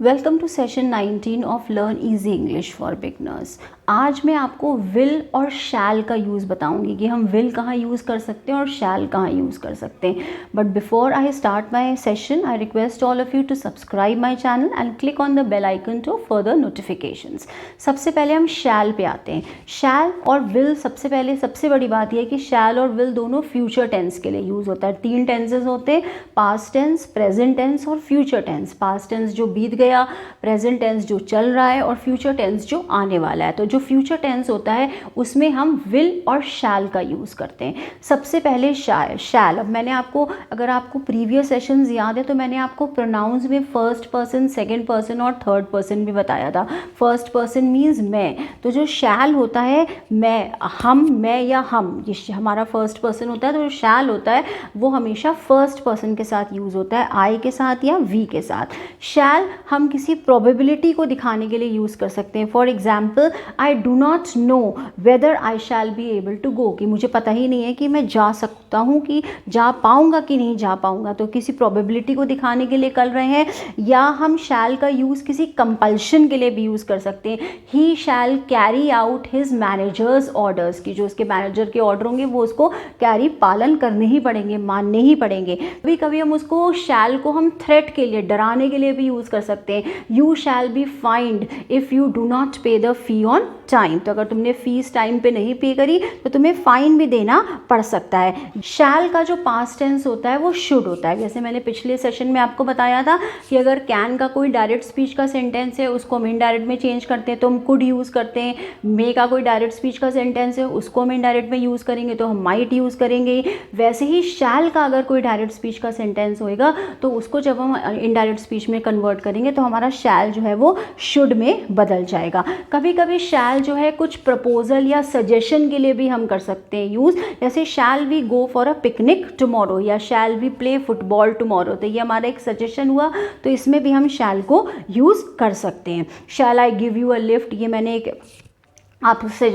Welcome to session 19 of learn easy English for beginners. आज मैं आपको विल और शैल का यूज़ बताऊंगी कि हम विल कहाँ यूज़ कर सकते हैं और शैल कहाँ यूज़ कर सकते हैं। But before I start my session I request all of you to subscribe my channel and click on the bell icon to further notifications. सबसे पहले हम शैल पे आते हैं। शैल और विल सबसे पहले सबसे बड़ी बात यह है कि शैल और विल दोनों फ्यूचर टेंस के लिए यूज़ होता है। 3 टेंसेज होते हैं, पास्ट टेंस, प्रेजेंट टेंस और फ्यूचर टेंस। पास्ट टेंस जो बीत गया, प्रेजेंट टेंस जो चल रहा है और फ्यूचर टेंस जो आने वाला है। तो जो फ्यूचर टेंस होता है उसमें हम विल और शैल का यूज़ करते हैं। सबसे पहले शैल। अब मैंने आपको, अगर आपको प्रीवियस सेशंस याद है तो मैंने आपको प्रोनाउंस में फर्स्ट पर्सन, सेकंड पर्सन और थर्ड पर्सन भी बताया था। फर्स्ट पर्सन मीन्स मैं, तो जो शैल होता है मैं, हम, मैं या हम, ये हमारा फर्स्ट पर्सन होता है। तो जो शैल होता है वो हमेशा फर्स्ट पर्सन के साथ यूज़ होता है, आई के साथ या वी के साथ। शैल हम किसी प्रोबेबिलिटी को दिखाने के लिए यूज़ कर सकते हैं। For example, I do not know whether I shall be able to go, कि मुझे पता ही नहीं है कि मैं जा सकता हूँ, कि जा पाऊँगा कि नहीं जा पाऊँगा। तो किसी प्रोबेबिलिटी को दिखाने के लिए कर रहे हैं। या हम शैल का यूज़ किसी कंपल्शन के लिए भी यूज़ कर सकते हैं। He shall carry out his managers orders, की जो उसके मैनेजर के ऑर्डर होंगे वो उसको पालन करने ही पड़ेंगे, मानने ही पड़ेंगे। कभी कभी हम उसको शैल को हम थ्रेट के लिए, डराने के लिए भी यूज़ कर सकते हैं। You shall be find if you do not पे द फी ऑन टाइम, तो अगर तुमने फीस टाइम पे नहीं पे करी तो तुम्हें फाइन भी देना पड़ सकता है। शैल का जो पास्ट टेंस होता है वो शुड होता है। जैसे मैंने पिछले सेशन में आपको बताया था कि अगर कैन का कोई डायरेक्ट स्पीच का सेंटेंस है उसको हम इनडायरेक्ट में चेंज करते हैं तो हम कुड यूज़ करते हैं। मे का कोई डायरेक्ट स्पीच का सेंटेंस है उसको हम इनडायरेक्ट में यूज़ करेंगे तो हम माइट यूज़ करेंगे। वैसे ही शैल का अगर कोई डायरेक्ट स्पीच का सेंटेंस होएगा तो उसको जब हम इनडायरेक्ट स्पीच में कन्वर्ट करेंगे तो हमारा शैल जो है वो शुड में बदल जाएगा। कभी कभी शैल जो है कुछ प्रपोजल या सजेशन के लिए भी हम कर सकते हैं यूज़। जैसे shall we go for a picnic tomorrow या shall we play football tomorrow, तो ये हमारा एक सजेशन हुआ, तो इसमें भी हम शैल को यूज़ कर सकते हैं। Shall I give you a lift, ये मैंने एक आपसे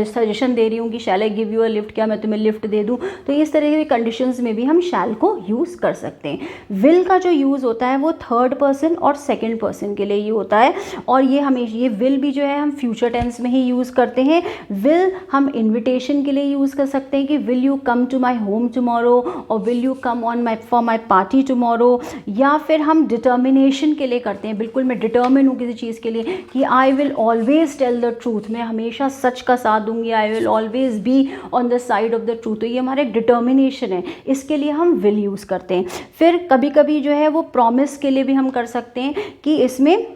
सजेशन दे रही हूँ कि shall I give you a lift, क्या मैं तुम्हें लिफ्ट दे दूँ। तो इस तरह के कंडीशंस में भी हम शैल को यूज़ कर सकते हैं। विल का जो यूज़ होता है वो थर्ड पर्सन और सेकंड पर्सन के लिए ये होता है। और ये हमेशा, ये विल भी जो है हम फ्यूचर टेंस में ही यूज़ करते हैं। विल हम इन्विटेशन के लिए यूज़ कर सकते हैं कि will you come to my home tomorrow और will you come on my for my party tomorrow. या फिर हम डिटर्मिनेशन के लिए करते हैं, बिल्कुल मैं डिटर्मिन हूँ किसी चीज़ के लिए, कि I will always tell the truth, मैं हमेशा सच का साथ दूंगी, I will always be on the side of the truth. तो ये हमारा एक डिटर्मिनेशन है, इसके लिए हम विल यूज़ करते हैं। फिर कभी कभी जो है वो प्रॉमिस के लिए भी हम कर सकते हैं कि इसमें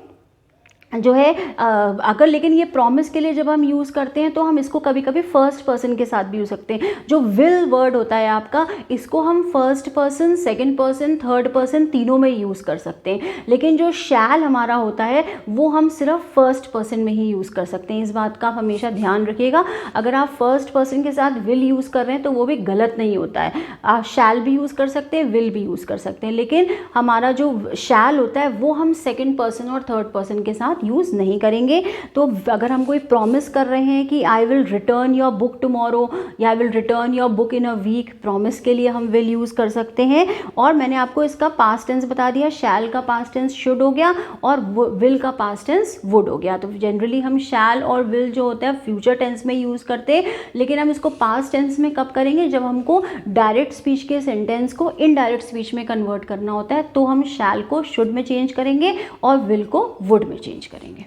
जो है अगर, लेकिन ये प्रॉमिस के लिए जब हम यूज़ करते हैं तो हम इसको कभी कभी फर्स्ट पर्सन के साथ भी यूज़ सकते हैं। जो विल वर्ड होता है आपका, इसको हम first person, second person, third person तीनों में यूज़ कर सकते हैं। लेकिन जो शैल हमारा होता है वो हम सिर्फ फर्स्ट पर्सन में ही यूज़ कर सकते हैं। इस बात का आप हमेशा ध्यान रखिएगा। अगर आप फर्स्ट पर्सन के साथ विल यूज़ कर रहे हैं तो वो भी गलत नहीं होता है। आप शैल भी यूज़ कर सकते हैं, विल भी यूज़ कर सकते हैं, लेकिन हमारा जो शैल होता है वो हम सेकेंड पर्सन और थर्ड पर्सन के साथ यूज़ नहीं करेंगे। तो अगर हम कोई प्रॉमिस कर रहे हैं कि I will return your book tomorrow या I will return your book in a week, promise के लिए हम विल यूज़ कर सकते हैं। और मैंने आपको इसका पास्ट टेंस बता दिया, शैल का पास्ट टेंस शुड हो गया और विल का पास्ट टेंस वुड हो गया। तो जनरली हम शैल और विल जो होता है फ्यूचर टेंस में यूज़ करते हैं, लेकिन हम इसको पास्ट टेंस में कब करेंगे, जब हमको डायरेक्ट स्पीच के सेंटेंस को इनडायरेक्ट स्पीच में कन्वर्ट करना होता है, तो हम शैल को शुड में चेंज करेंगे और विल को वुड में चेंज करेंगे।